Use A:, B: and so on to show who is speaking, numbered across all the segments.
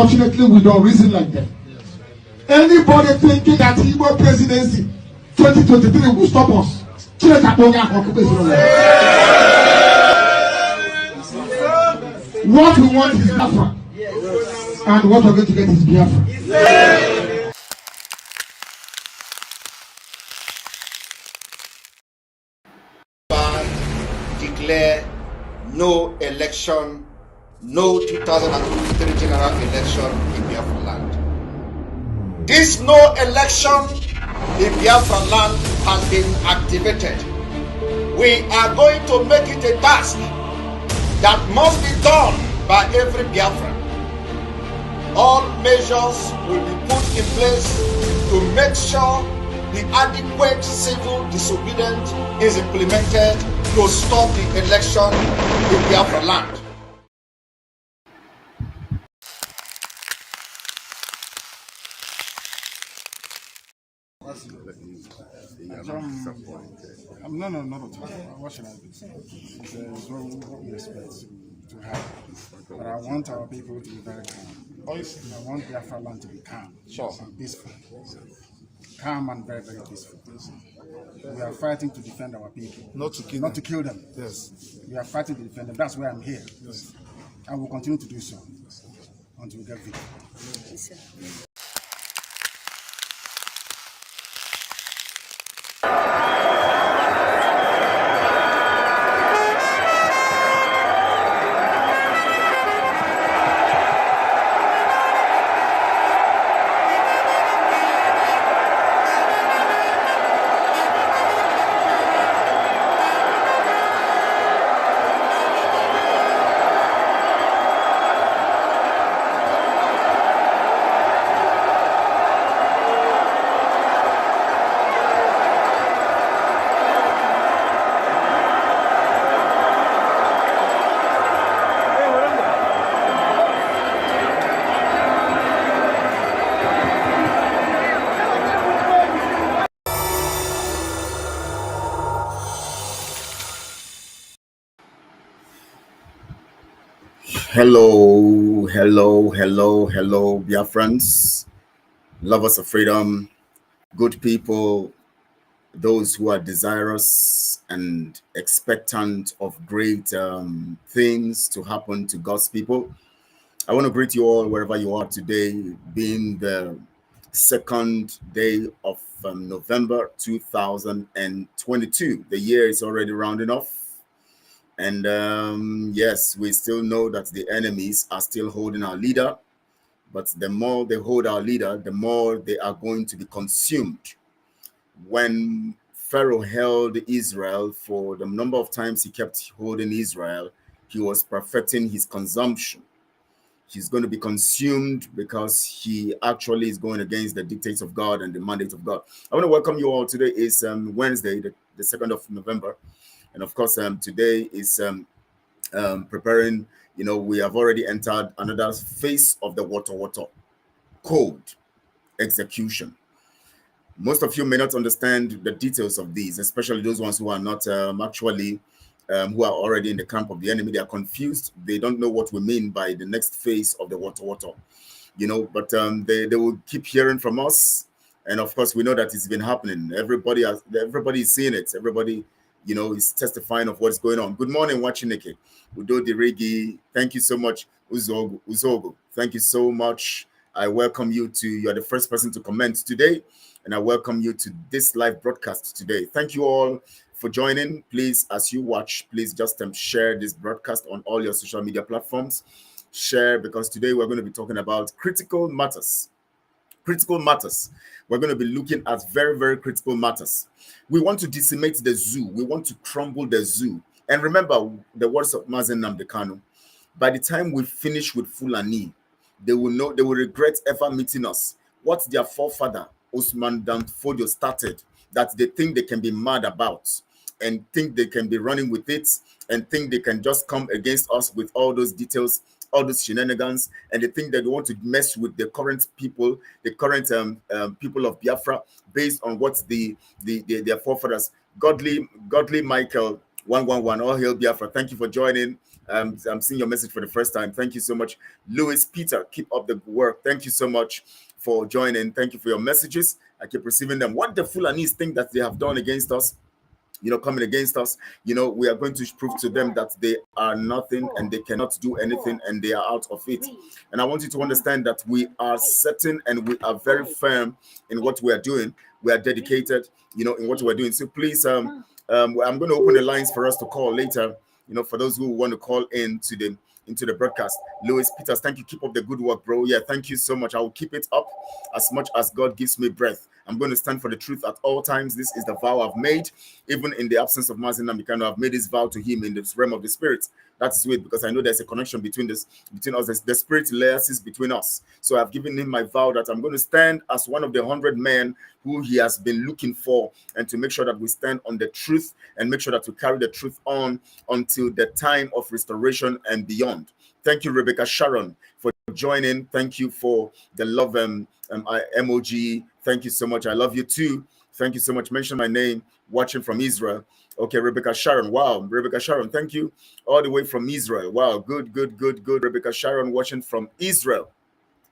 A: Unfortunately, we don't reason like that. Anybody thinking that Igbo presidency 2023 will stop us? What we want is Biafra, and what we're going to get is Biafra.
B: Declare no election, no 2023 general election in Biafra land. This no election in Biafra land has been activated. We are going to make it a task that must be done by every Biafran. All measures will be put in place to make sure the adequate civil disobedience is implemented to stop the election in Biafra land.
C: No. What should I do? It's what we expect to happen. But I want our people to be very calm. I want Biafra land to be calm, and peaceful. Calm and very, very peaceful. We are fighting to defend our people, not to kill them. Yes, we are fighting to defend them. That's why I'm here. Yes, and we'll continue to do so until we get victory. Yes,
B: Hello, Biafrans, lovers of freedom, good people, those who are desirous and expectant of great things to happen to God's people. I want to greet you all wherever you are today, being the second day of November 2022. The year is already rounding off. And yes, we still know that the enemies are still holding our leader. But the more they hold our leader, the more they are going to be consumed. When Pharaoh held Israel, for the number of times he kept holding Israel, he was perfecting his consumption. He's going to be consumed because he actually is going against the dictates of God and the mandate of God. I want to welcome you all. Today is Wednesday, the 2nd of November. And of course, today is preparing, we have already entered another phase of the water code execution. Most of you may not understand the details of these, especially those ones who are not who are already in the camp of the enemy. They are confused. They don't know what we mean by the next phase of the water, but they will keep hearing from us. And of course, we know that it's been happening. Everybody is seeing it. Everybody is testifying of what's going on. Good morning, Wachineke. Udo Dirigi. Thank you so much, Uzogo. Thank you so much. I welcome you you're the first person to comment today, and I welcome you to this live broadcast today. Thank you all for joining. Please, as you watch, please just share this broadcast on all your social media platforms. Share, because today we're going to be talking about critical matters. We're going to be looking at very, very critical matters. We want to decimate the zoo. We want to crumble the zoo. And remember the words of Mazen Nnamdi Kanu. By the time we finish with Fulani, they will regret ever meeting us. What their forefather, Usman Danfodio, started, that they think they can be mad about and think they can be running with it and think they can just come against us with all those details, all those shenanigans, and they think that they want to mess with the current people, the current people of Biafra, based on what their forefathers. Godly Michael 111, all hail Biafra. Thank you for joining. I'm seeing your message for the first time. Thank you so much. Louis Peter, keep up the work. Thank you so much for joining. Thank you for your messages. I keep receiving them. What the Fulanese think that they have done against us, coming against us, we are going to prove to them that they are nothing and they cannot do anything and they are out of it. And I want you to understand that we are certain and we are very firm in what we are doing. We are dedicated, in what we're doing. So please, I'm going to open the lines for us to call later, for those who want to call into the broadcast. Louis Peters, thank you. Keep up the good work, bro. Yeah, thank you so much. I will keep it up as much as God gives me breath. I'm going to stand for the truth at all times. This is the vow I've made. Even in the absence of Mazin Namikano, I've made this vow to him in the realm of the spirit. That's sweet because I know there's a connection between us. The spirit liaises between us. So I've given him my vow that I'm going to stand as one of the 100 men who he has been looking for, and to make sure that we stand on the truth and make sure that we carry the truth on until the time of restoration and beyond. Thank you, Rebecca Sharon, for joining. Thank you for the love emoji. Thank you so much. I love you too. Thank you so much. Mention my name. Watching from Israel. Okay, Rebecca Sharon. Wow, Rebecca Sharon. Thank you. All the way from Israel. Wow, good. Rebecca Sharon watching from Israel.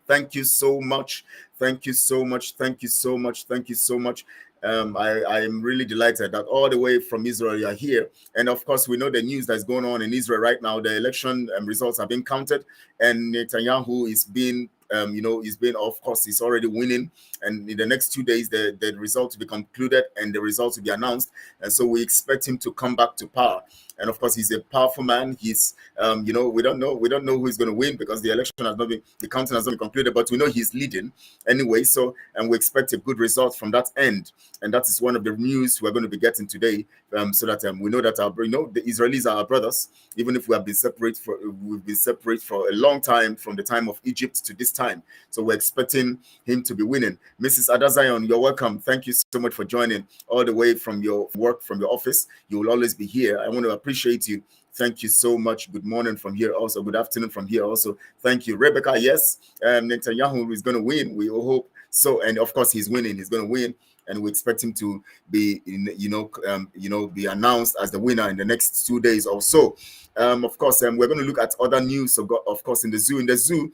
B: Thank you so much. Thank you so much. Thank you so much. Thank you so much. I am really delighted that all the way from Israel you are here. And of course, we know the news that's going on in Israel right now. The election results have been counted, and Netanyahu is being of course, he's already winning. And in the next 2 days, the results will be concluded and the results will be announced. And so we expect him to come back to power. And of course, he's a powerful man. He's, we don't know who is going to win because the election has not been, the counting has not been concluded, but we know he's leading anyway. So, and we expect a good result from that end. And that is one of the news we're going to be getting today, so that we know that the Israelis are our brothers, even if we've been separate for a long time, from the time of Egypt to this time. So we're expecting him to be winning. Mrs. Adazion, you're welcome. Thank you so much for joining all the way from your work, from your office. You will always be here. I want to appreciate you. Thank you so much. Good morning from here also. Good afternoon from here also. Thank you. Rebecca, yes, Netanyahu is going to win. We all hope so. And of course, he's winning. He's going to win. And we expect him to be, be announced as the winner in the next 2 days or so. Of course, we're going to look at other news. So, of course, in the zoo,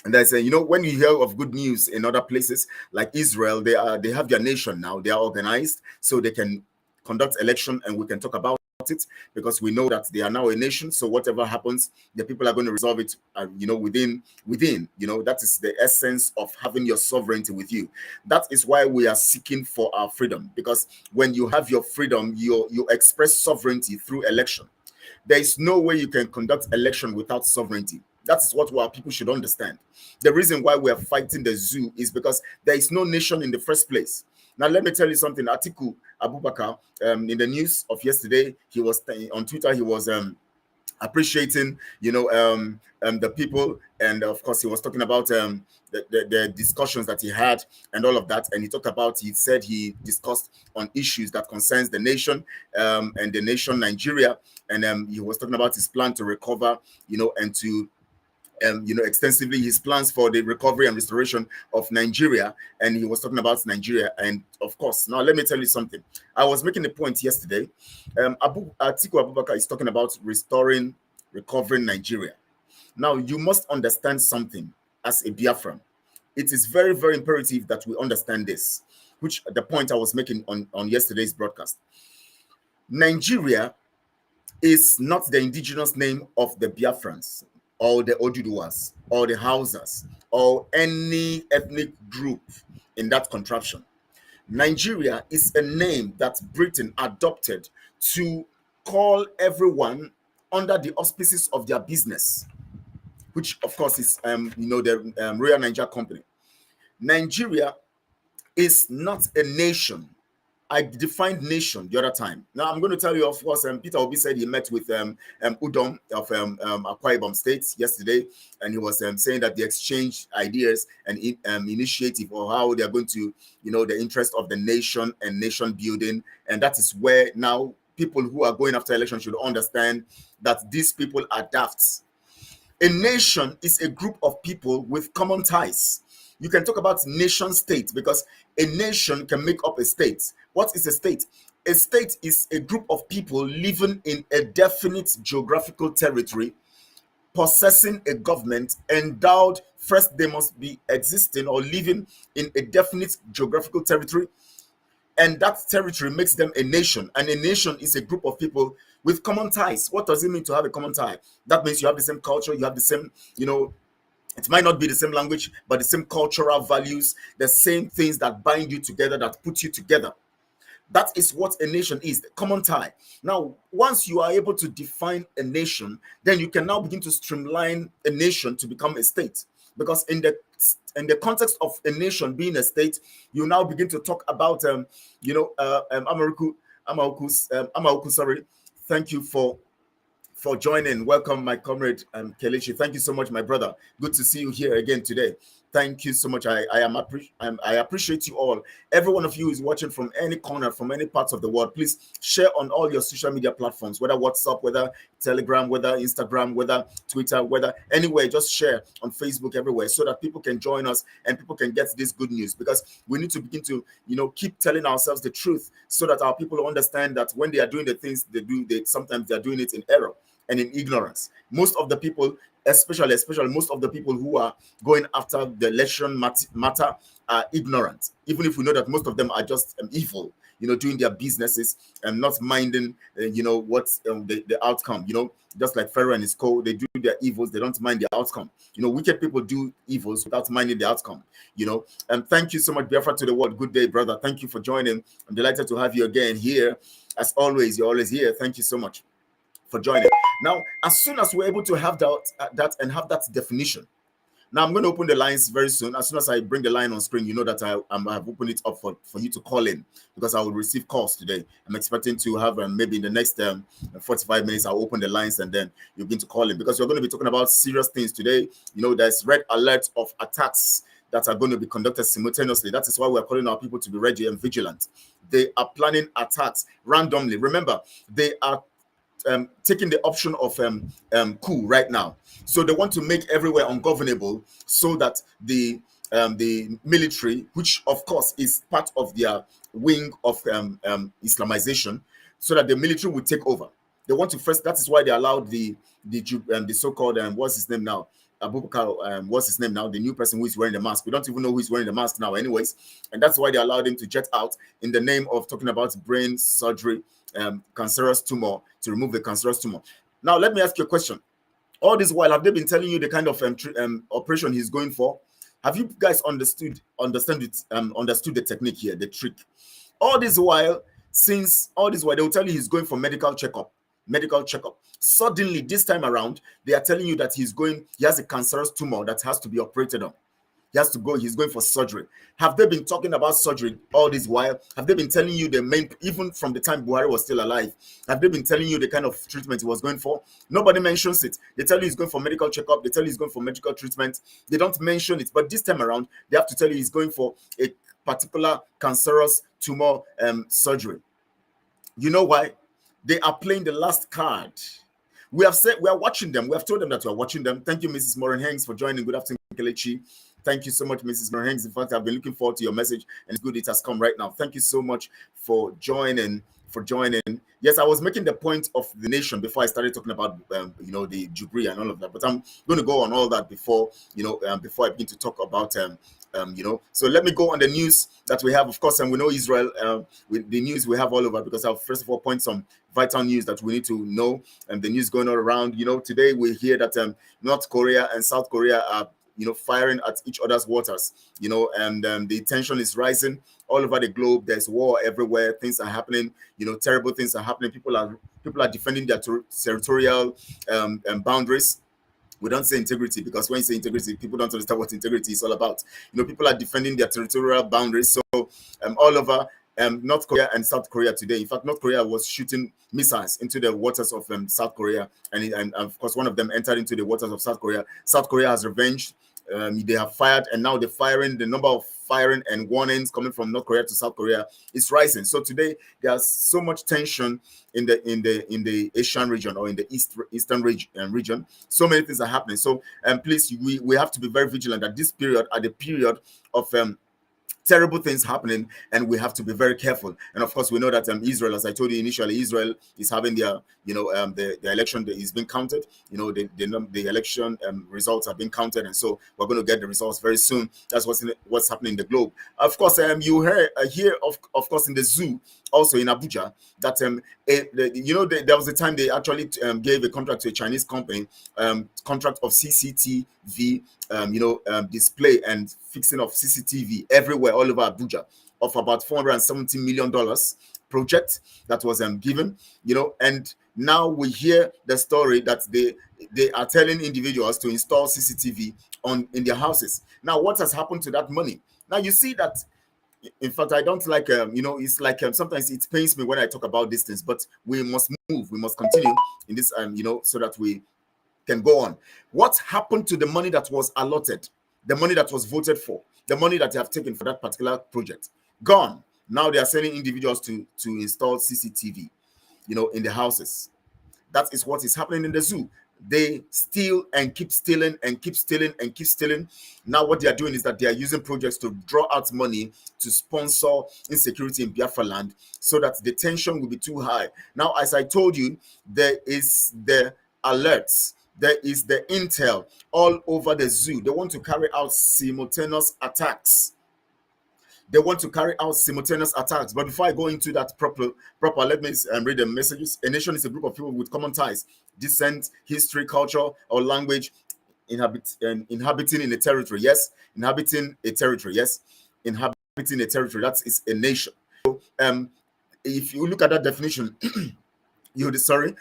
B: and I say, when you hear of good news in other places like Israel, they have their nation now. They are organized, so they can conduct election, and we can talk about it because we know that they are now a nation. So whatever happens, the people are going to resolve it, within. That is the essence of having your sovereignty with you. That is why we are seeking for our freedom, because when you have your freedom, you express sovereignty through election. There is no way you can conduct election without sovereignty. That is what our people should understand. The reason why we are fighting the zoo is because there is no nation in the first place. Now, let me tell you something. Atiku Abubakar, in the news of yesterday, he was on Twitter. He was appreciating, the people, and of course, he was talking about the discussions that he had and all of that. And he said he discussed on issues that concerns the nation, and the nation Nigeria. And he was talking about his plan to recover, and to extensively his plans for the recovery and restoration of Nigeria. And he was talking about Nigeria. And of course, now let me tell you something. I was making a point yesterday. Atiku Abubakar is talking about recovering Nigeria. Now, you must understand something as a Biafran. It is very, very imperative that we understand this, which the point I was making on yesterday's broadcast. Nigeria is not the indigenous name of the Biafrans, or the Oduduwas, or the Hausas, or any ethnic group in that contraption. Nigeria is a name that Britain adopted to call everyone under the auspices of their business, which of course is the Royal Nigeria Company. Nigeria is not a nation. I defined nation the other time. Now I'm going to tell you, of course, Peter Obi said he met with Udom of Akwa Ibom State yesterday, and he was saying that they exchanged ideas and initiative, or how they are going to, the interest of the nation and nation building. And that is where now people who are going after election should understand that these people are dafts. A nation is a group of people with common ties. You can talk about nation state, because a nation can make up a state. What is a state? A state is a group of people living in a definite geographical territory, possessing a government endowed. First, they must be existing or living in a definite geographical territory, and that territory makes them a nation. And a nation is a group of people with common ties. What does it mean to have a common tie? That means you have the same culture, you have the same, it might not be the same language, but the same cultural values, the same things that bind you together, that put you together. That is what a nation is, the common tie. Now, once you are able to define a nation, then you can now begin to streamline a nation to become a state. Because in the context of a nation being a state, you now begin to talk about Amaoku, sorry. Thank you for joining. Welcome, my comrade Kelechi. Thank you so much, my brother. Good to see you here again today. Thank you so much. I appreciate you all. Every one of you is watching from any corner, from any parts of the world. Please share on all your social media platforms, whether WhatsApp, whether Telegram, whether Instagram, whether Twitter, whether anywhere. Just share on Facebook, everywhere, so that people can join us and people can get this good news. Because we need to begin to, keep telling ourselves the truth, so that our people understand that when they are doing the things they do, sometimes they are doing it in error and in ignorance. Most of the people, especially most of the people who are going after the election matter are ignorant, even if we know that most of them are just evil, doing their businesses and not minding, what's the outcome. Just like Pharaoh and his co, they do their evils, they don't mind the outcome. Wicked people do evils without minding the outcome. And thank you so much, Biafra to the world. Good day, brother. Thank you for joining. I'm delighted to have you again here. As always, you're always here. Thank you so much for joining. Now, as soon as we're able to have that and have that definition, now I'm going to open the lines very soon. As soon as I bring the line on screen, you know that I've opened it up for you to call in, because I will receive calls today. I'm expecting to have maybe in the next 45 minutes, I'll open the lines and then you'll begin to call in, because we're going to be talking about serious things today. There's red alert of attacks that are going to be conducted simultaneously. That is why we're calling our people to be ready and vigilant. They are planning attacks randomly. Remember, they are taking the option of coup right now. So they want to make everywhere ungovernable, so that the military, which of course is part of their wing of Islamization, so that the military will take over. They want to first. That is why they allowed the so-called what's his name now, Abubakar, what's his name now, the new person who is wearing the mask. We don't even know who is wearing the mask now, anyways. And that's why they allowed him to jet out in the name of talking about brain surgery, cancerous tumor, to remove the cancerous tumor. Now, let me ask you a question. All this while, have they been telling you the kind of operation he's going for? Have you guys understood the technique here, the trick? All this while, they will tell you he's going for medical checkup. Suddenly, this time around, they are telling you that he has a cancerous tumor that has to be operated on. He's going for surgery. Have they been talking about surgery all this while? Have they been telling you even from the time Buhari was still alive, have they been telling you the kind of treatment he was going for? Nobody mentions it. They tell you he's going for medical checkup. They tell you he's going for medical treatment. They don't mention it. But this time around, they have to tell you he's going for a particular cancerous tumor surgery. You know why? They are playing the last card. We are watching them. We have told them that we are watching them. Thank you, Mrs. Moran Hanks, for joining. Good afternoon, Kelechi. Thank you so much, Mrs. Moran Hanks. In fact, I've been looking forward to your message, and it's good it has come right now. Thank you so much for joining. Yes, I was making the point of the nation before I started talking about the Jubilee and all of that. But I'm going to go on all that before I begin to talk about So let me go on the news that we have, of course, and we know Israel. With the news we have all over, because I'll first of all point some vital news that we need to know, and the news going all around. Today we hear that North Korea and South Korea are firing at each other's waters, and the tension is rising all over the globe. There's war everywhere. Things are happening, terrible things are happening. People are defending their territorial boundaries. We don't say integrity, because when you say integrity, people don't understand what integrity is all about. People are defending their territorial boundaries. So all over North Korea and South Korea today. In fact, North Korea was shooting missiles into the waters of South Korea, and of course one of them entered into the waters of South Korea. South Korea has revenged They have fired, and now the number of firing and warnings coming from North Korea to South Korea is rising. So today there's so much tension in the Asian region, or in the eastern region. So many things are happening. So please, we have to be very vigilant at this period, at the period of terrible things happening, and we have to be very careful. And of course, we know that Israel, as I told you initially, Israel is having their, the election that is being counted. The election results have been counted, and so we're going to get the results very soon. That's what's happening in the globe. Of course, you hear of course in the zoo, also in Abuja, that there was a time they actually gave a contract to a Chinese company, contract of CCTV, display and fixing of CCTV everywhere, all over Abuja, of about $470 million project that was given, and now we hear the story that they are telling individuals to install CCTV in their houses. Now, what has happened to that money? Now, you see that, in fact, I don't like, it's like sometimes it pains me when I talk about these things, but we must move, we must continue in this, so that we can go on. What happened to the money that was allotted, the money that was voted for, the money that they have taken for that particular project? Gone. Now they are sending individuals to install CCTV, in the houses. That is what is happening in the zoo. They steal and keep stealing and keep stealing and keep stealing. Now what they are doing is that they are using projects to draw out money to sponsor insecurity in Biafra land, so that the tension will be too high. Now, as I told you, there is the alerts, there is the intel all over the zoo. They want to carry out simultaneous attacks. They want to carry out simultaneous attacks. But before I go into that proper, let me read the messages. A nation is a group of people with common ties, descent, history, culture, or language, inhabiting in a territory. Yes, inhabiting a territory. Yes, inhabiting a territory. That is a nation. So, if you look at that definition, you'll discover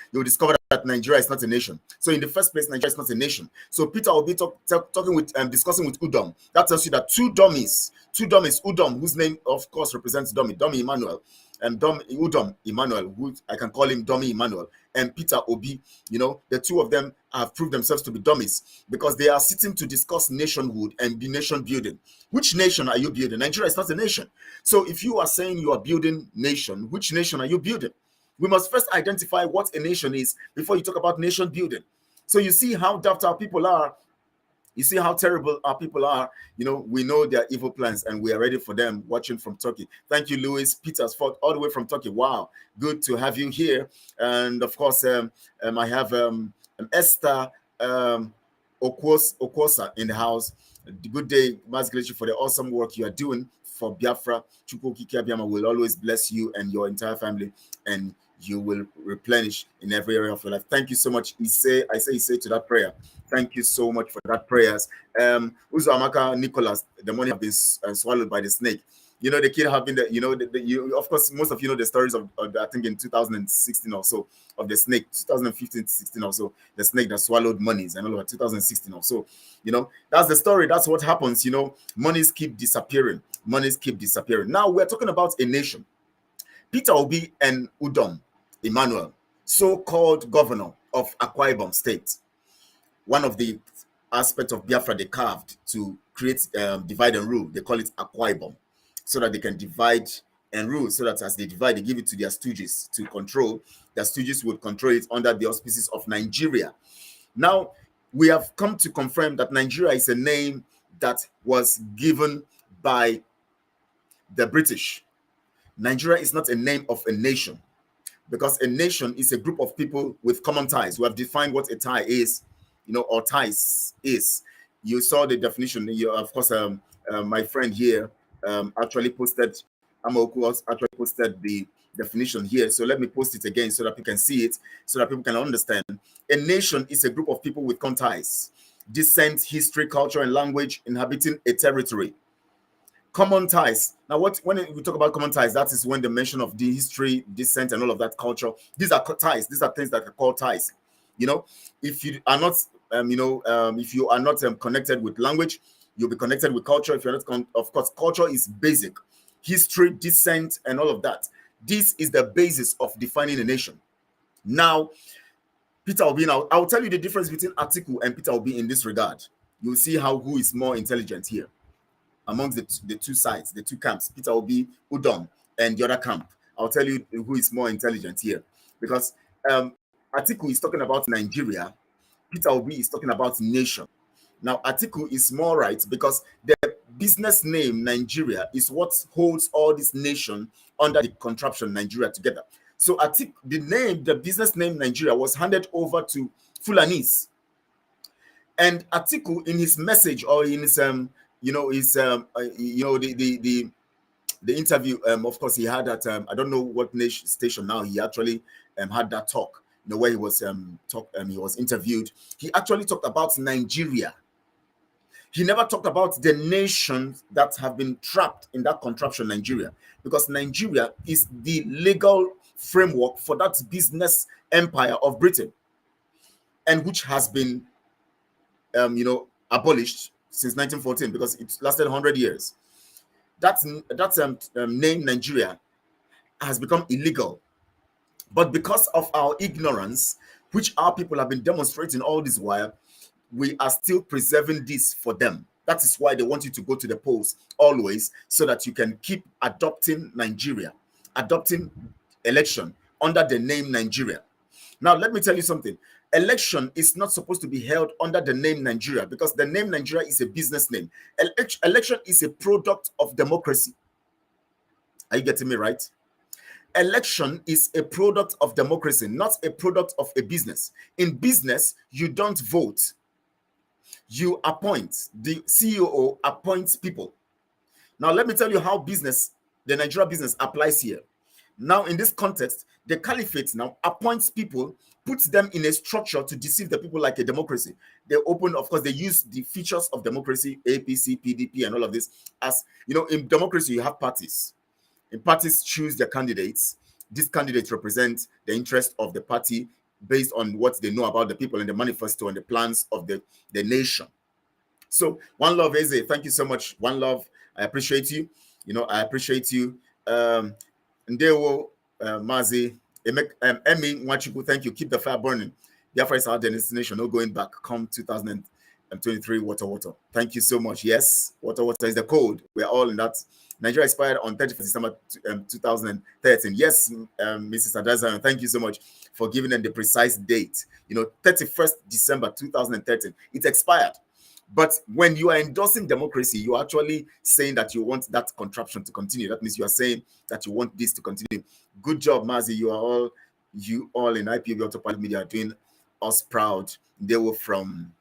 B: that Nigeria is not a nation. So in the first place, Nigeria is not a nation. So Peter will be talking with discussing with Udom. That tells you that two dummies, Udom, whose name of course represents dummy Emmanuel, and Udom Emmanuel, who I can call him Dummy Emmanuel, and Peter Obi, the two of them have proved themselves to be dummies, because they are sitting to discuss nationhood and be nation building. Which nation are you building? Nigeria is not a nation. So if you are saying you are building nation, which nation are you building? We must first identify what a nation is before you talk about nation building. So you see how daft our people are. You see how terrible our people are. We know their evil plans, and we are ready for them. Watching from Turkey. Thank you, Louis Petersford, all the way from Turkey. Wow, good to have you here. And of course, I have Esther Okwosa in the house. Good day, Masglechi, for the awesome work you are doing for Biafra. Chukwuokike Abiyama will always bless you and your entire family, and you will replenish in every area of your life. Thank you so much. I say to that prayer. Thank you so much for that prayers. Uzo Amaka Nicholas, the money have been swallowed by the snake. The kid having of course, most of you know the stories of I think in 2016 or so, of the snake, 2015, 16 or so, the snake that swallowed monies, and all of 2016 or so. That's the story. That's what happens. Monies keep disappearing. Monies keep disappearing. Now we're talking about a nation. Peter Obi and Udom Emmanuel, so-called governor of Akwa Ibom State, one of the aspects of Biafra they carved to create divide and rule. They call it Akwa Ibom, so that they can divide and rule, so that as they divide, they give it to their stooges to control. Their stooges would control it under the auspices of Nigeria. Now, we have come to confirm that Nigeria is a name that was given by the British. Nigeria is not a name of a nation, because a nation is a group of people with common ties. We have defined what a tie is, or ties is. You saw the definition. Of course, my friend here actually posted, Amoku actually posted the definition here. So let me post it again so that you can see it, so that people can understand. A nation is a group of people with common ties, descent, history, culture, and language, inhabiting a territory. Common ties. Now, when we talk about common ties, that is when the mention of the history, descent, and all of that culture. These are ties. These are things that are called ties. If you are not, if you are not connected with language, you'll be connected with culture. If you're not, of course, culture is basic. History, descent, and all of that. This is the basis of defining a nation. Now, Peter Obi. Now, I'll tell you the difference between Atiku and Peter Obi in this regard. you'll see how who is more intelligent here amongst the two sides, the two camps, Peter Obi, Udom, and the other camp. I'll tell you who is more intelligent here. Because Atiku is talking about Nigeria, Peter Obi is talking about nation. Now, Atiku is more right because the business name Nigeria is what holds all this nation under the contraption Nigeria together. So Atiku, the business name Nigeria was handed over to Fulanis. And Atiku, in his message or in his the interview, of course, he had that. I don't know what nation station now. He actually had that talk. Where he was he was interviewed. He actually talked about Nigeria. He never talked about the nations that have been trapped in that contraption, Nigeria, because Nigeria is the legal framework for that business empire of Britain, and which has been, abolished since 1914 because it lasted 100 years. That's name Nigeria has become illegal, but because of our ignorance, which our people have been demonstrating all this while, we are still preserving this for them. That is why they want you to go to the polls always, so that you can keep adopting Nigeria, adopting election under the name Nigeria. Now, let me tell you something. Election is not supposed to be held under the name Nigeria because the name Nigeria is a business name. Election is a product of democracy. Are you getting me right? Election is a product of democracy, not a product of a business. In business, you don't vote. You appoint. The CEO appoints people. Now, let me tell you how the Nigeria business applies here. Now, in this context, the caliphate now appoints people, puts them in a structure to deceive the people like a democracy. They of course, they use the features of democracy, APC, PDP, and all of this. As in democracy, you have parties. And parties choose their candidates. These candidates represent the interest of the party based on what they know about the people and the manifesto and the plans of the nation. So, One Love Eze, thank you so much. One Love, I appreciate you. I appreciate you. Ndewo Mazi, Emi Nwachuku, thank you. Keep the fire burning. Biafra is our destination, no going back. Come 2023, water. Thank you so much. Yes, water is the code. We're all in that. Nigeria expired on 31st December 2013. Yes, Mrs. Adaza, thank you so much for giving them the precise date. 31st December 2013. It expired. But when you are endorsing democracy, you're actually saying that you want that contraption to continue. That means you are saying that you want this to continue. Good job, Mazi. You all in IPOB Autopilot Media are doing us proud. They were from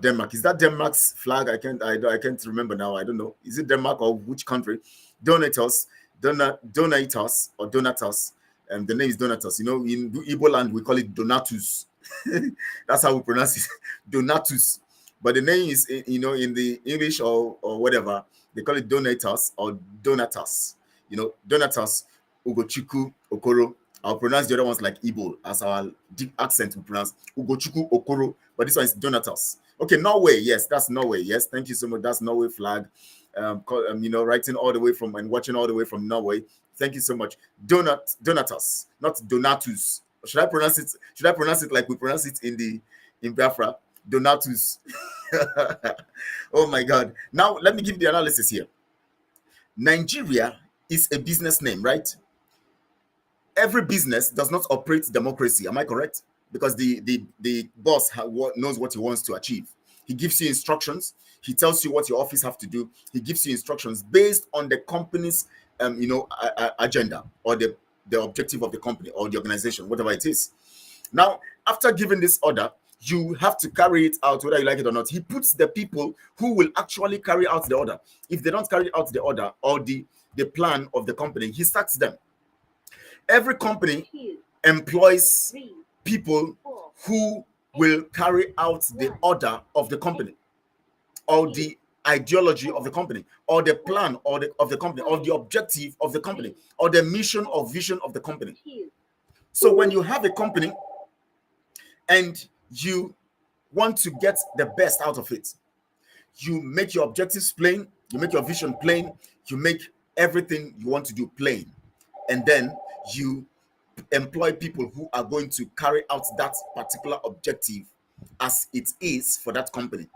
B: Denmark. Is that Denmark's flag? I can't remember now. I don't know. Is it Denmark or which country? Donatus, or Donatus. The name is Donatus. In Igbo land we call it Donatus. That's how we pronounce it. Donatus. But the name is, in the English or whatever, they call it Donatus or Donatus. Donatus, Ugochukwu Okoro. I'll pronounce the other ones like Igbo, as our deep accent will pronounce Ugochukwu Okoro. But this one is Donatus. Okay, Norway. Yes, that's Norway. Yes, thank you so much. That's Norway flag. Writing all the way from and watching all the way from Norway. Thank you so much. Donatus, not Donatus. Should I pronounce it like we pronounce it in Biafra? Donatus. Oh my God. Now let me give you the analysis here. Nigeria is a business name, right? Every business does not operate democracy. Am I correct? Because the boss knows what he wants to achieve. He gives you instructions. He tells you what your office have to do. He gives you instructions based on the company's agenda or the objective of the company or the organization, whatever it is. Now, after giving this order, you have to carry it out whether you like it or not. He puts the people who will actually carry out the order. If they don't carry out the order or the plan of the company, he sacks them. Every company employs people who will carry out the order of the company or the ideology of the company or the plan of the company or the objective of the company or the mission or vision of the company. So when you have a company and you want to get the best out of it, you make your objectives plain, you make your vision plain, you make everything you want to do plain, and then you employ people who are going to carry out that particular objective as it is for that company.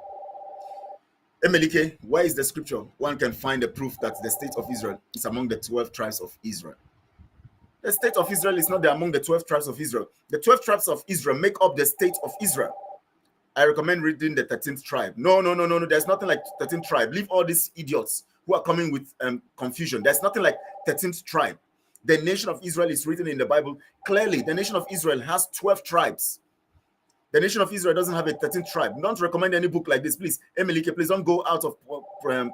B: Emelike, where is the scripture one can find the proof that the state of Israel is among the 12 tribes of Israel? The state of Israel is not there among the 12 tribes of Israel. The 12 tribes of Israel make up the state of Israel. I recommend reading the 13th tribe. No. There's nothing like 13th tribe. Leave all these idiots who are coming with confusion. There's nothing like 13th tribe. The nation of Israel is written in the Bible clearly. The nation of Israel has 12 tribes. The nation of Israel doesn't have a 13th tribe. Don't recommend any book like this, please. Emelike, please don't go out of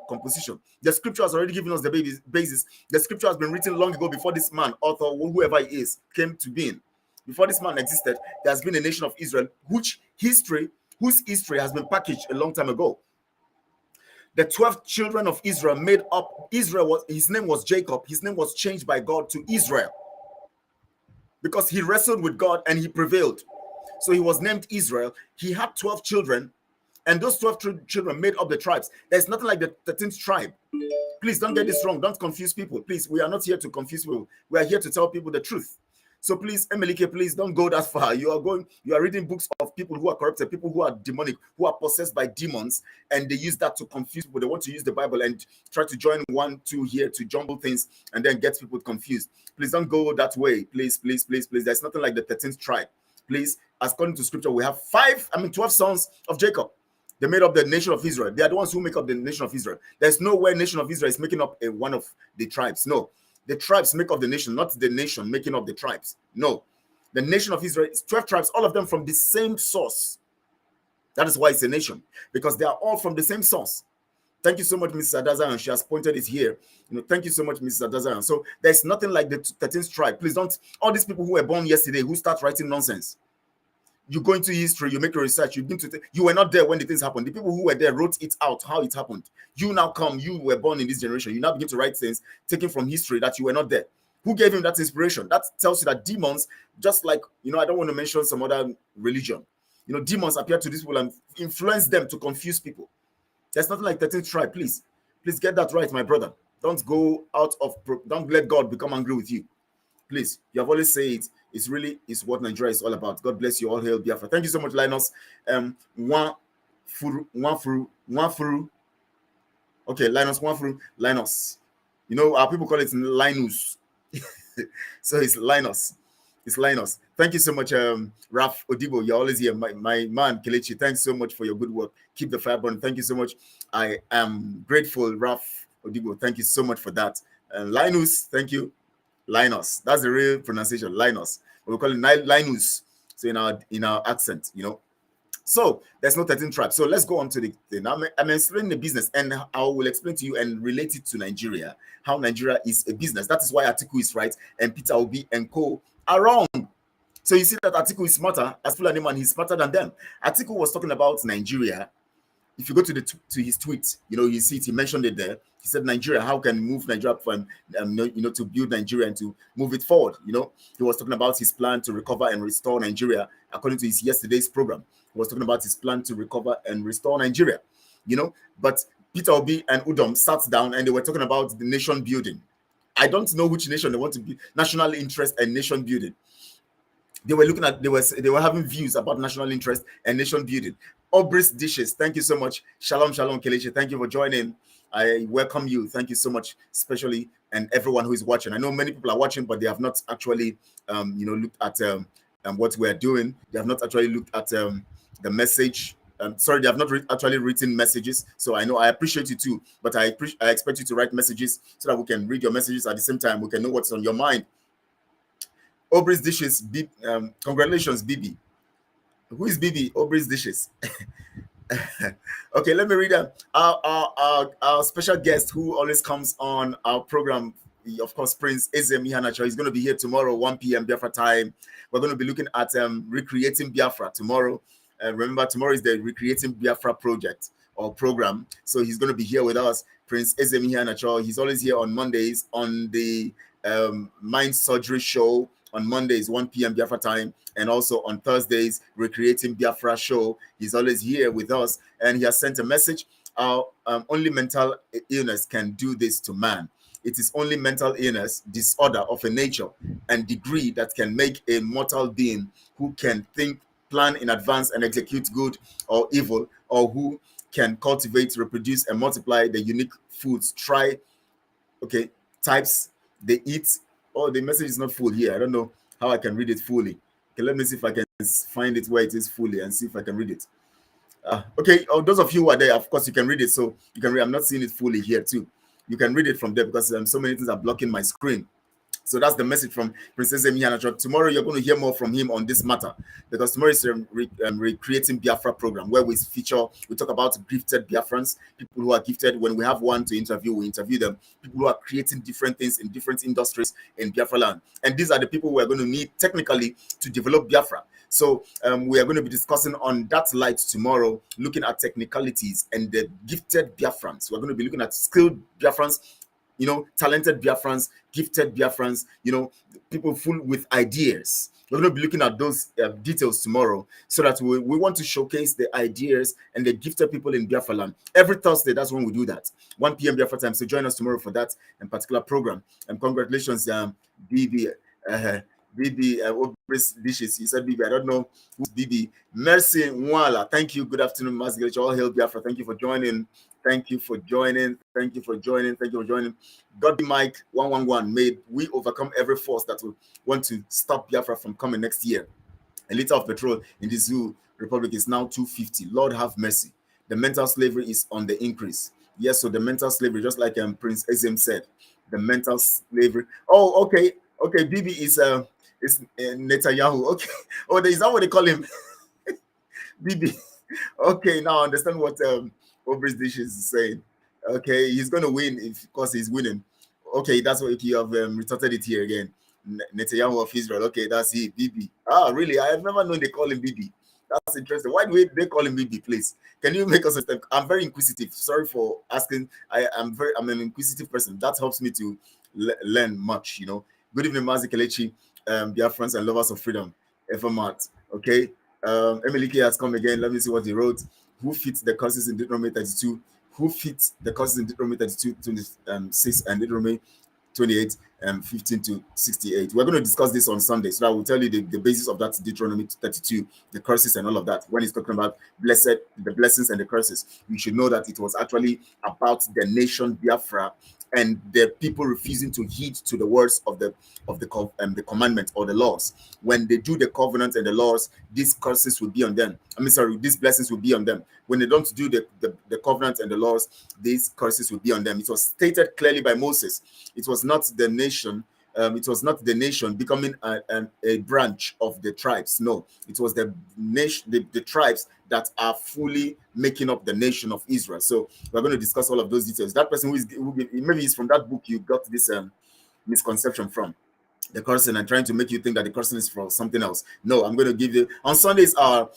B: composition. The scripture has already given us the basis. The scripture has been written long ago before this man, author, whoever he is, came to being. Before this man existed, there has been a nation of Israel, whose history has been packaged a long time ago. The 12 children of Israel made up Israel. His name was Jacob. His name was changed by God to Israel because he wrestled with God and he prevailed. So he was named Israel. He had 12 children, and those 12 children made up the tribes. There's nothing like the 13th tribe. Please don't get this wrong. Don't confuse people. Please, we are not here to confuse people. We are here to tell people the truth. So please, Emelike, please don't go that far. You are reading books of people who are corrupted, people who are demonic, who are possessed by demons, and they use that to confuse people. They want to use the Bible and try to join 1, 2 here to jumble things and then get people confused. Please don't go that way. Please. There's nothing like the 13th tribe. Please, according to scripture, we have 12 sons of Jacob. They made up the nation of Israel. They are the ones who make up the nation of Israel. There's no way nation of Israel is making up one of the tribes. No. The tribes make up the nation, not the nation making up the tribes. No. The nation of Israel is 12 tribes, all of them from the same source. That is why it's a nation, because they are all from the same source. Thank you so much, Mrs. Adazayan. She has pointed it here. Thank you so much, Mrs. Adazayan. So there's nothing like the 13th tribe. Please don't, all these people who were born yesterday who start writing nonsense. You go into history, you make a research, you were not there when the things happened. The people who were there wrote it out, how it happened. You now come, you were born in this generation. You now begin to write things taken from history that you were not there. Who gave him that inspiration? That tells you that demons, just like, I don't want to mention some other religion. Demons appear to these people and influence them to confuse people. There's nothing like 13th tribe. Please get that right, my brother. Don't let God become angry with you. Please, you have always said it. It's what Nigeria is all about. God bless you all. Hail Biafra. Thank you so much, Linus. Okay, Linus. Our people call it Linus. So it's Linus. Thank you so much, Raf Odibo. You're always here. My man, Kelechi, thanks so much for your good work. Keep the fire burning. Thank you so much. I am grateful, Raf Odibo. Thank you so much for that. Linus, thank you. Linus. That's the real pronunciation, Linus. We call it Linus. So in our accent, So there's no 13 tribes. So let's go on to the thing. I'm explaining the business, and I will explain to you and relate it to Nigeria, how Nigeria is a business. That is why Atiku is right and Peter Obi and co are wrong. So you see that Atiku is smarter, as Fulani man, he's smarter than them. Atiku was talking about Nigeria. If you go to his tweet, you see it, he mentioned it there. He said, Nigeria, how can move Nigeria from, to build Nigeria and to move it forward? He was talking about his plan to recover and restore Nigeria, according to his yesterday's program. He was talking about his plan to recover and restore Nigeria, But Peter Obi and Udom sat down and they were talking about the nation building. I don't know which nation they want to be, national interest and nation building. They were having views about national interest and nation building. Obris Dishes, thank you so much. Shalom, Kelechi. Thank you for joining. I welcome you. Thank you so much, especially, and everyone who is watching. I know many people are watching, but they have not actually, looked at what we are doing. They have not actually looked at the message. They have not actually written messages. So I appreciate you too, but I expect you to write messages so that we can read your messages at the same time. We can know what's on your mind. Obris Dishes, congratulations, Bibi. Who is Bibi? Obris Dishes. Okay, let me read our special guest who always comes on our program. Of course, Prince Eze Mihanacho. He's going to be here tomorrow, 1 p.m. Biafra time. We're going to be looking at recreating Biafra tomorrow. Remember, tomorrow is the Recreating Biafra project or program. So he's going to be here with us, Prince Eze Mihanacho. He's always here on Mondays on the Mind Surgery Show. On Mondays, 1 p.m. Biafra time, and also on Thursdays, Recreating Biafra show. He's always here with us, and he has sent a message. Only mental illness can do this to man. It is only mental illness, disorder of a nature and degree that can make a mortal being who can think, plan in advance, and execute good or evil, or who can cultivate, reproduce, and multiply the unique foods, types they eat. Oh, the message is not full here. I don't know how I can read it fully. Okay, let me see if I can find it where it is fully and see if I can read it. Okay, those of you who are there, of course, you can read it. So you can read. I'm not seeing it fully here too. You can read it from there because so many things are blocking my screen. So that's the message from Princess Emi. Tomorrow you're going to hear more from him on this matter, because tomorrow is recreating Biafra program where we talk about gifted Biafrans, people who are gifted. When we have one to interview, we interview them. People who are creating different things in different industries in Biafra land, and these are the people we are going to need technically to develop Biafra. So we are going to be discussing on that light tomorrow, looking at technicalities and the gifted Biafrans. We're going to be looking at skilled Biafrans, talented Biafrans, gifted Biafrans, people full with ideas. We're going to be looking at those details tomorrow, so that we want to showcase the ideas and the gifted people in Biafra land. Every Thursday, that's when we do that. 1 p.m. Biafra time. So join us tomorrow for that in particular program. And congratulations, BB. BB Dishes. You said BB. I don't know who's BB. Mercy Mwala. Thank you. Good afternoon, Masglich. All hail Biafra. Thank you for joining. Thank you for joining. Thank you for joining. Thank you for joining. God Mike 111. May we overcome every force that will want to stop Biafra from coming next year. A liter of petrol in the Zoo Republic is now $2.50. Lord have mercy. The mental slavery is on the increase. Yes, so the mental slavery, just like Prince Ezim said, the mental slavery. Oh, okay. Okay, Bibi is Netanyahu. Okay. Oh, is that what they call him? Bibi. Okay, now I understand what Obris Dishes is saying. Okay, he's going to win because he's winning. Okay, that's what you have retorted it here again. Netanyahu of Israel. Okay, that's it. Bibi. Ah, really? I have never known they call him Bibi. That's interesting. Why do they call him Bibi, please? Can you make us a step? I'm very inquisitive. Sorry for asking. I'm an inquisitive person. That helps me to learn much, Good evening, Mazi Kelechi, Biafrans and lovers of freedom. Evermart. Okay. Emily K has come again. Let me see what he wrote. Who fits the curses in Deuteronomy 32? Who fits the curses in Deuteronomy 32, 26, and Deuteronomy 28 and 15 to 68? We're going to discuss this on Sunday, so I will tell you the basis of that Deuteronomy 32, the curses and all of that. When he's talking about the blessings and the curses, you should know that it was actually about the nation Biafra and the people refusing to heed to the words of the commandment or the laws. When they do the covenant and the laws, these curses will be on them. These blessings will be on them. When they don't do the covenant and the laws, these curses will be on them. It was stated clearly by Moses. It was not the nation. It was not the nation becoming a branch of the tribes. No, it was the nation, the tribes that are fully making up the nation of Israel. So we're going to discuss all of those details. That person maybe it's from that book you got this misconception from. The cursing and trying to make you think that the cursing is for something else. No, I'm going to give you on Sundays are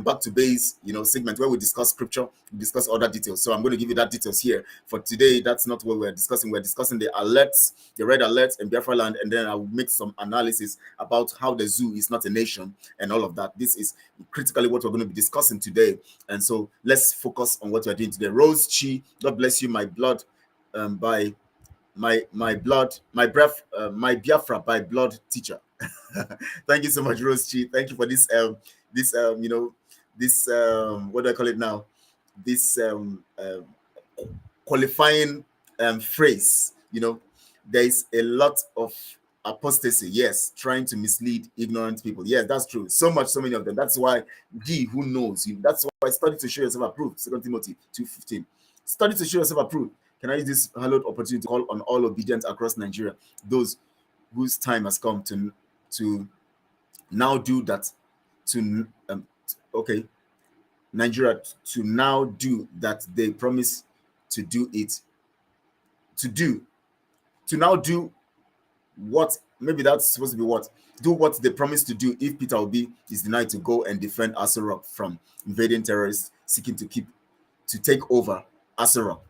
B: back to base segment where we discuss scripture, we discuss other details. So I'm going to give you that details here. For today, that's not what we're discussing. We're discussing the alerts, the red alerts in Biafra land, and then I'll make some analysis about how the zoo is not a nation and all of that. This is critically what we're going to be discussing today. And so let's focus on what we're doing today. Rose Chi, God bless you, my blood, by my blood, my breath, my Biafra by blood teacher. Thank you so much, Rose Chi. Thank you for this what do I call it now? This qualifying phrase. There is a lot of apostasy. Yes, trying to mislead ignorant people. Yes, that's true. So many of them. That's why who knows you. That's why study to show yourself approved. 2 Timothy 2:15. Study to show yourself approved. Can I use this hallowed opportunity to call on all obedience across Nigeria, those whose time has come to now do that, Nigeria to now do that they promise to do it, to now do what, maybe that's supposed to be what, do what they promised to do if Peter Obi is denied to go and defend Aso Rock from invading terrorists seeking to take over Aso Rock.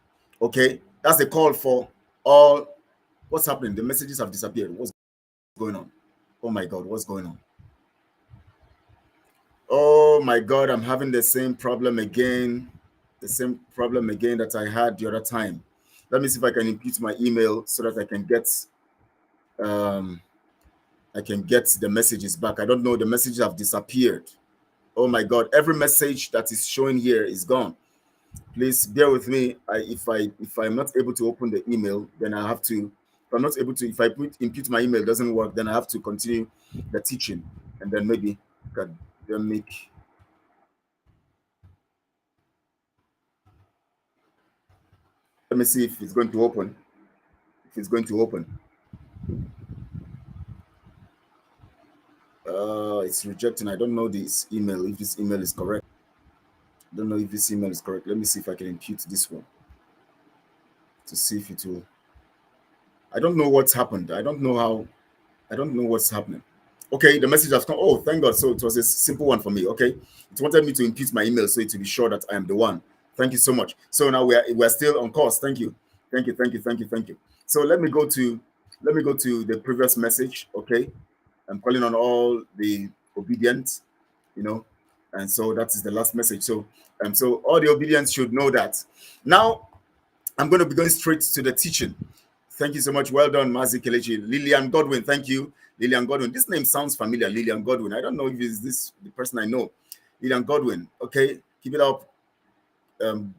B: Okay, that's the call for all. What's happening? The messages have disappeared. What's going on? Oh my God, what's going on? Oh my God, I'm having the same problem again. The same problem again that I had the other time. Let me see if I can input my email so that I can get the messages back. I don't know, the messages have disappeared. Oh my God, every message that is showing here is gone. Please bear with me. If I'm not able to open the email, then I have to. If I'm not able to, if I impute my email doesn't work, then I have to continue the teaching, and then maybe can then make. Let me see if it's going to open. If it's going to open. It's rejecting. I don't know this email. If this email is correct, I don't know if this email is correct. Let me see if I can impute this one to see if it will. I don't know what's happened. I don't know how. I don't know what's happening. Okay, the message has come. Oh, thank God. So it was a simple one for me. Okay. It wanted me to impute my email so to be sure that I am the one. Thank you so much. So now we're still on course. Thank you. Thank you. Thank you. Thank you. Thank you. So let me go to the previous message. Okay. I'm calling on all the obedient, and so that is the last message. So all the obedience should know that. Now I'm going to be going straight to the teaching. Thank you so much. Well done, Mazi Kelechi. Lillian Godwin, thank you. Lillian Godwin. This name sounds familiar, Lillian Godwin. I don't know if it's the person I know. Lillian Godwin. Okay, keep it up. um,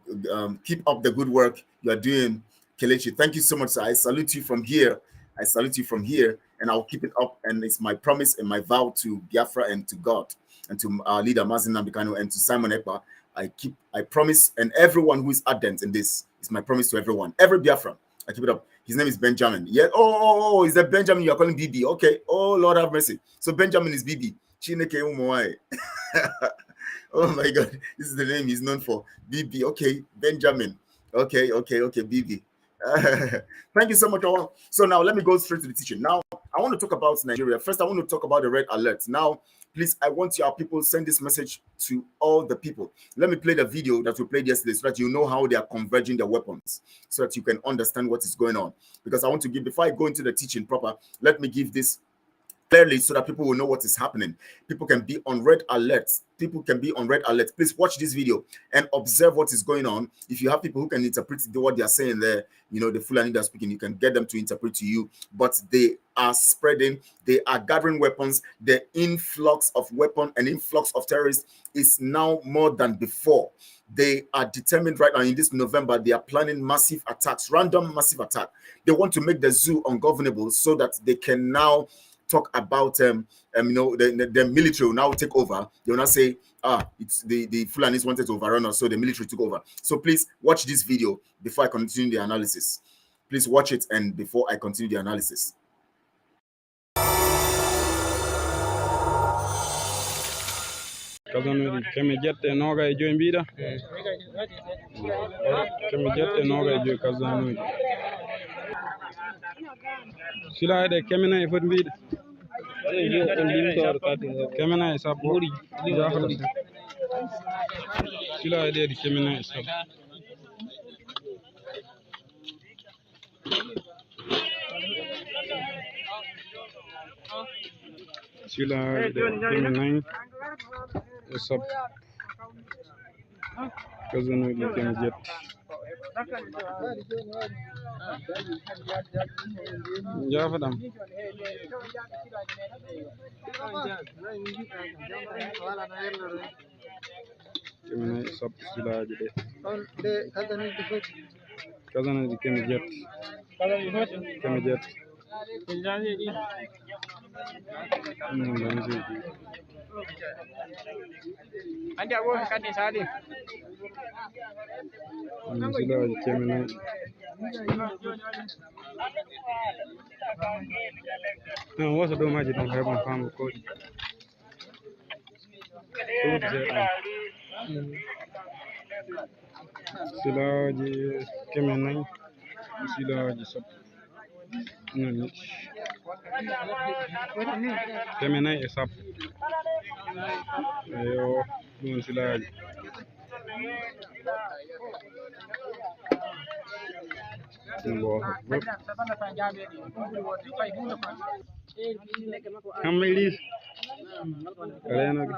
B: keep up the good work you are doing, Kelechi. Thank you so much, sir. I salute you from here. I salute you from here, and I'll keep it up. And it's my promise and my vow to Biafra and to God and to our leader Mazin Nambikano and to Simon Ekpa. I promise, and everyone who is ardent in this is my promise to everyone. Every Biafra, I keep it up. His name is Benjamin. Yeah. Oh, is that Benjamin? You are calling BB? Okay. Oh, Lord have mercy. So Benjamin is BB. Chineke umuai. Oh my God, this is the name he's known for. BB. Okay, Benjamin. Okay, BB. Thank you so much. So now let me go straight to the teaching. Now I want to talk about Nigeria. First, I want to talk about the red alert. Now, please, I want your people send this message to all the people. Let me play the video that we played yesterday so that you know how they are converging their weapons, so that you can understand what is going on. Because I want to give, before I go into the teaching proper, let me give this clearly so that people will know what is happening. People can be on red alert. People can be on red alert. Please watch this video and observe what is going on. If you have people who can interpret what they are saying there, the Fulani that are speaking, you can get them to interpret to you. But they are spreading, they are gathering weapons. The influx of weapon and influx of terrorists is now more than before. They are determined right now in this November, they are planning massive attacks, random massive attack. They want to make the zoo ungovernable so that they can now talk about the military will now take over. They will not say it's the Fulanis wanted to overrun us, so the military took over. So please watch this video before I continue the analysis. Please watch it and before I continue the analysis.
D: Kazanuri kemi jette noga e joy mbiɗa kemi jette noga e joy kazanuri sila de kemina e fot mbiɗa kemina e sappo jahɗum sila de kemina e sappo sila de kemina e sappo kazanuri kemi jette jafaɗam kemina e sappo silaji ɗe kazanuri kemi jette
E: Andi abo kadi sadi.
D: silaji kemina wasa ɗo maji ɗon heɓon famu koɗi ɗuuɗi seeɗa silaji keme nayi silaji sappo nani keme nayi e sappo eyo ɗum silaji kamma ilis renoge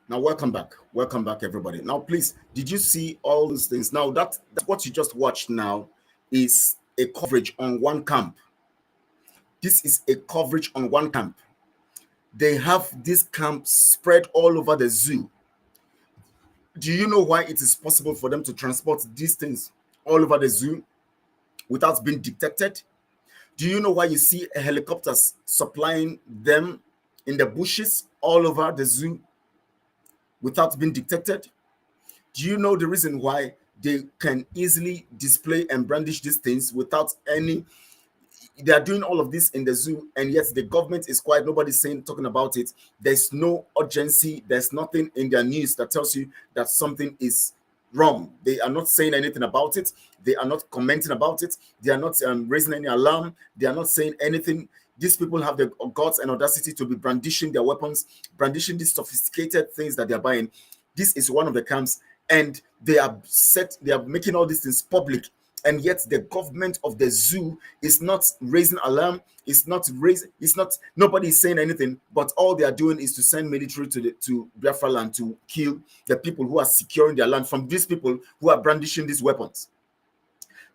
B: Now, welcome back. Welcome back, everybody. Now, please, did you see all these things? Now, that's what you just watched now is a coverage on one camp. This is a coverage on one camp. They have this camp spread all over the zoo. Do you know why it is possible for them to transport these things all over the zoo without being detected? Do you know why you see helicopters supplying them in the bushes all over the zoo without being detected? Do you know the reason why they can easily display and brandish these things without any? They are doing all of this in the zoo, and yet the government is quiet. Nobody's saying, talking about it. There's no urgency. There's nothing in their news that tells you that something is wrong. They are not saying anything about it. They are not commenting about it. They are not raising any alarm. They are not saying anything. These people have the guts and audacity to be brandishing their weapons, brandishing these sophisticated things that they're buying. This is one of the camps, and they are making all these things public, and yet the government of the zoo is not raising alarm. Nobody is saying anything, but all they are doing is to send military to Biafra land to kill the people who are securing their land from these people who are brandishing these weapons.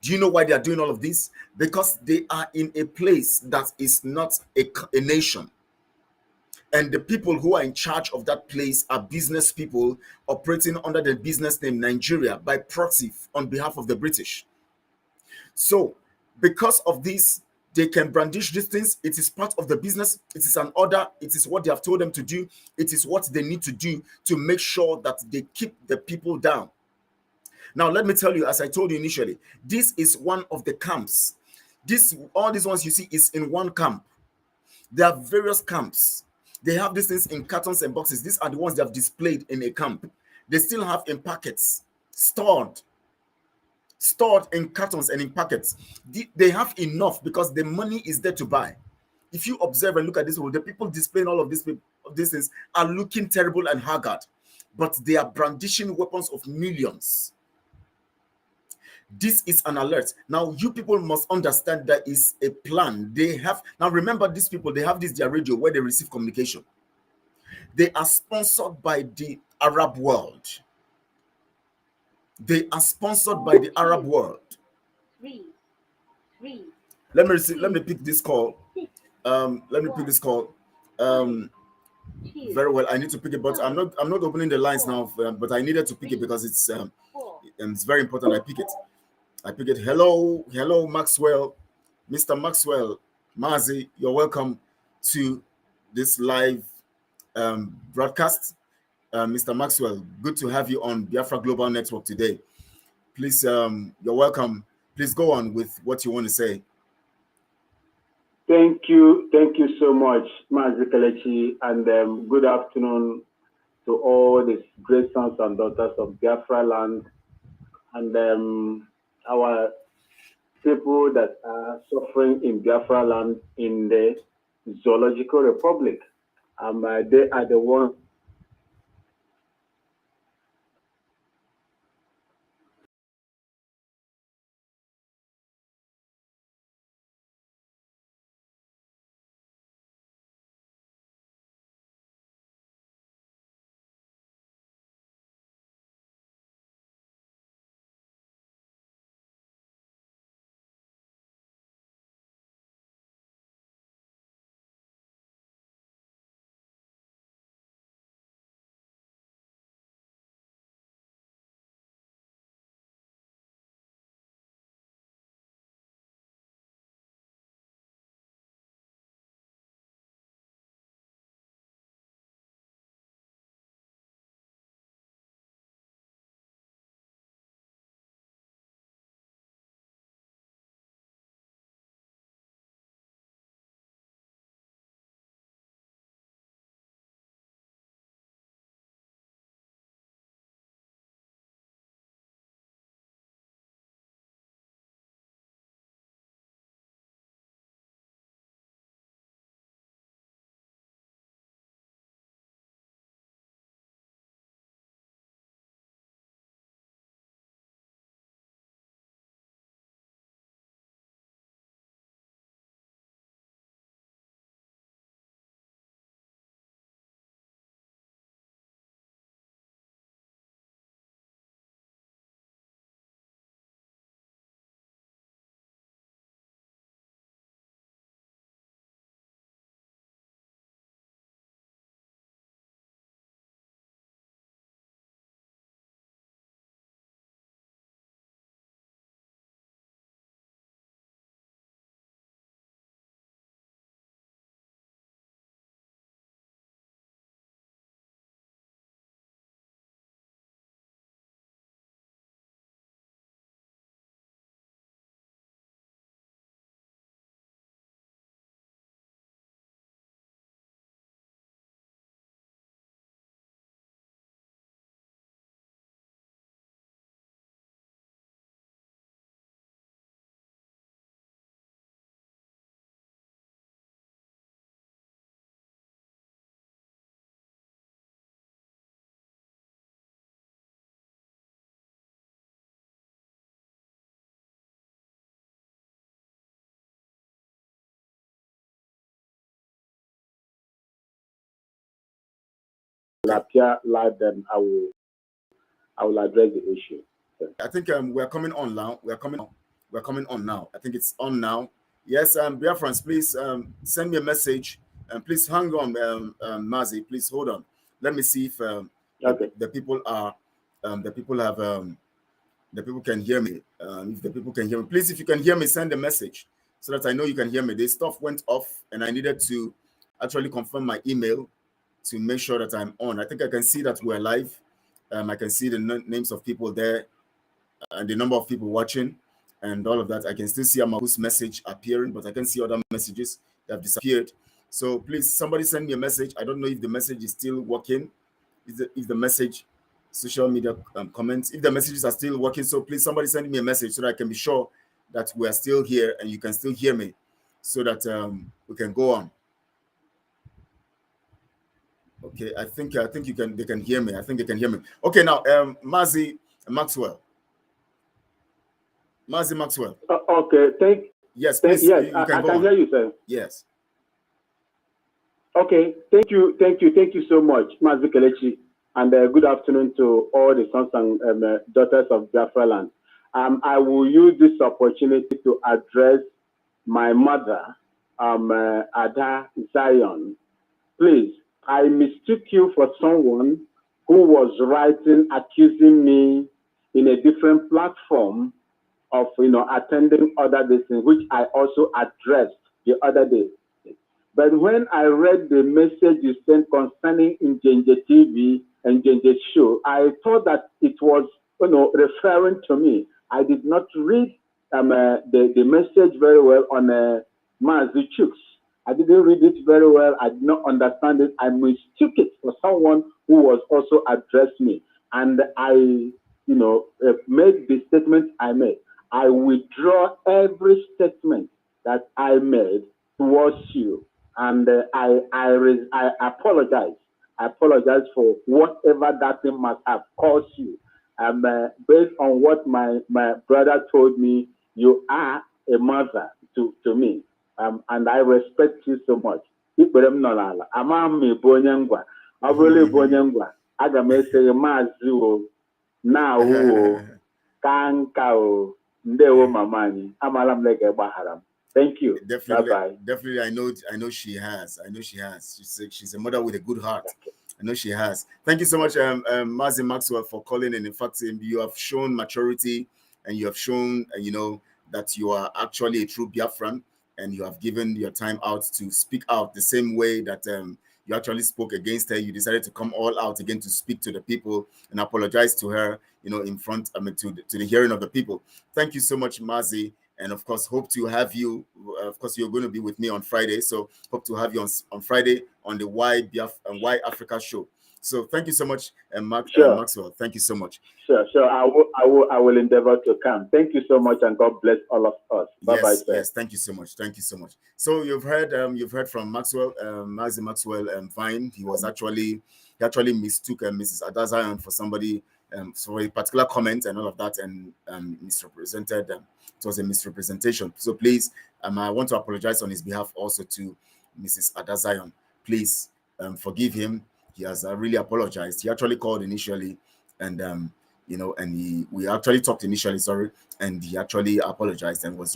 B: Do you know why they are doing all of this? Because they are in a place that is not a nation. And the people who are in charge of that place are business people operating under the business name Nigeria by proxy on behalf of the British. So, because of this, they can brandish these things. It is part of the business. It is an order. It is what they have told them to do. It is what they need to do to make sure that they keep the people down. Now, let me tell you, as I told you initially, this is one of the camps. All these ones you see is in one camp. There are various camps. They have these things in cartons and boxes. These are the ones they have displayed in a camp. They still have in packets, stored in cartons and in packets. They have enough because the money is there to buy. If you observe and look at this, the people displaying all of these things are looking terrible and haggard, but they are brandishing weapons of millions. This is an alert. Now, you people must understand there is a plan. They have, now remember, these people, they have their radio where they receive communication. They are sponsored by the Arab world. They are sponsored by the Arab world. Let me pick this call. Let me pick this call. Very well. I need to pick it, but I'm not opening the lines now. But I needed to pick it because it's very important. I pick it. Hello, Maxwell, Mr. Maxwell, Mazi. You're welcome to this live broadcast. Mr. Maxwell, good to have you on Biafra Global Network today. Please, you're welcome. Please go on with what you want to say.
F: Thank you so much, Mazi Kelechi, and good afternoon to all the great sons and daughters of Biafra land, and our people that are suffering in Biafra land in the Zoological Republic. They are the ones appear live, then I will address the issue.
B: I think we're coming on now. We're coming on now. I think it's on now. Yes, Biafrans, please send me a message and please hang on, Mazi. Please hold on. Let me see if
F: Okay.
B: the people are the people have the people can hear me. If the people can hear me, please, if you can hear me, send a message so that I know you can hear me. The stuff went off, and I needed to actually confirm my email to make sure that I'm on. I think I can see that we're live. I can see the names of people there and the number of people watching and all of that. I can still see Amaku's message appearing, but I can see other messages that have disappeared. So please, somebody send me a message. I don't know if the message is still working. If the message, social media comments, if the messages are still working. So please, somebody send me a message so that I can be sure that we are still here and you can still hear me, so that we can go on. Okay, I think you can. They can hear me. I think they can hear me. Okay, now Mazi Maxwell. Mazi Maxwell.
F: Okay,
B: yes, please.
F: Yes,
B: you can
F: I
B: go
F: can
B: on.
F: hear you, sir.
B: Yes.
F: Okay, thank you so much, Mazi Kelechi, and good afternoon to all the sons and daughters of Biafra land. I will use this opportunity to address my mother, Ada Zion. Please, I mistook you for someone who was writing, accusing me in a different platform of, attending other days, which I also addressed the other day. But when I read the message you sent concerning Njenje TV and Njenje show, I thought that it was, referring to me. I did not read the message very well on Mazi Chuks. I didn't read it very well. I did not understand it. I mistook it for someone who was also addressed me. And I, made the statement I made. I withdraw every statement that I made towards you. And I apologize. I apologize for whatever that thing must have caused you. Based on what my brother told me, you are a mother to me. And I respect you so much. Thank you.
B: Definitely,
F: Bye-bye.
B: definitely. I know she has. She's a mother with a good heart. I know she has. Thank you so much, Mazi Maxwell, for calling. And in fact, you have shown maturity, and you have shown, that you are actually a true Biafran, and you have given your time out to speak out the same way that you actually spoke against her. You decided to come all out again to speak to the people and apologize to her, in front, to the hearing of the people. Thank you so much, Mazi. And of course, hope to have you. Of course, you're going to be with me on Friday, so hope to have you on Friday on the Why Africa show. So thank you so much, Maxwell. Thank you so much.
F: Sure. I will endeavor to come. Thank you so much, and God bless all of us. Bye bye, sir.
B: Yes. Thank you so much. So you've heard from Maxwell, Mazi Maxwell, Vine. He actually mistook Mrs. Adazion for somebody. For a particular comment and all of that, and misrepresented. It was a misrepresentation. So please, I want to apologize on his behalf also to Mrs. Adazion. Please forgive him. He has really apologized. He actually called initially, and we actually talked initially. Sorry, and he actually apologized and he's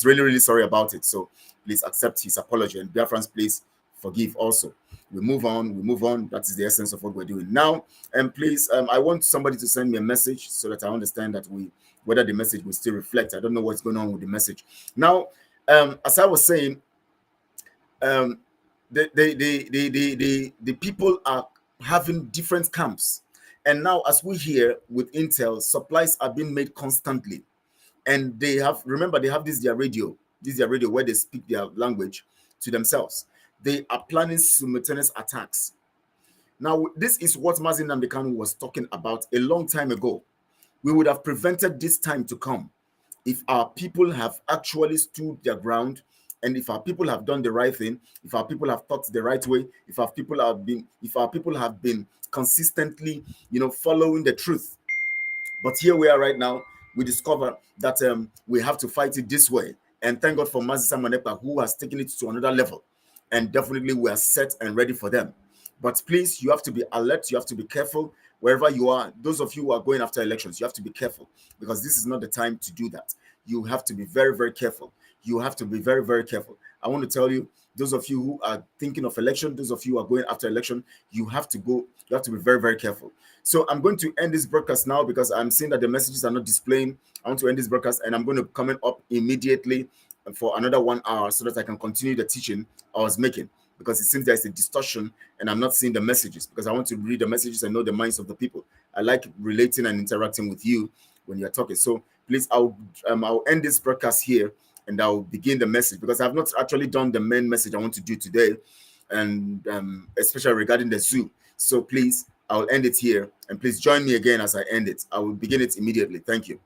B: really sorry about it. So please accept his apology, and Biafrans, please forgive also. We move on. That is the essence of what we're doing now. And please, I want somebody to send me a message so that I understand that whether the message will still reflect. I don't know what's going on with the message. Now, as I was saying, the people are having different camps. And now, as we hear with Intel, supplies are being made constantly. And they have their radio where they speak their language to themselves. They are planning simultaneous attacks. Now, this is what Mazi Nnamdi Kanu was talking about a long time ago. We would have prevented this time to come if our people have actually stood their ground, and if our people have done the right thing, if our people have thought the right way, if our people have been consistently, following the truth. But here we are right now. We discover that we have to fight it this way. And thank God for Mazi Samanepa, who has taken it to another level. And definitely we are set and ready for them. But please, you have to be alert. You have to be careful wherever you are. Those of you who are going after elections, you have to be careful, because this is not the time to do that. You have to be very, very careful. You have to be very, very careful. I want to tell you, those of you who are thinking of election, those of you who are going after election, you have to be very, very careful. So I'm going to end this broadcast now, because I'm seeing that the messages are not displaying. I want to end this broadcast, and I'm going to comment up immediately for another 1 hour so that I can continue the teaching I was making, because it seems there's a distortion and I'm not seeing the messages, because I want to read the messages and know the minds of the people. I like relating and interacting with you when you're talking. So please, I'll end this broadcast here, and I'll begin the message, because I've not actually done the main message I want to do today, and especially regarding the zoo. So please, I'll end it here, and please join me again as I end it. I will begin it immediately. Thank you.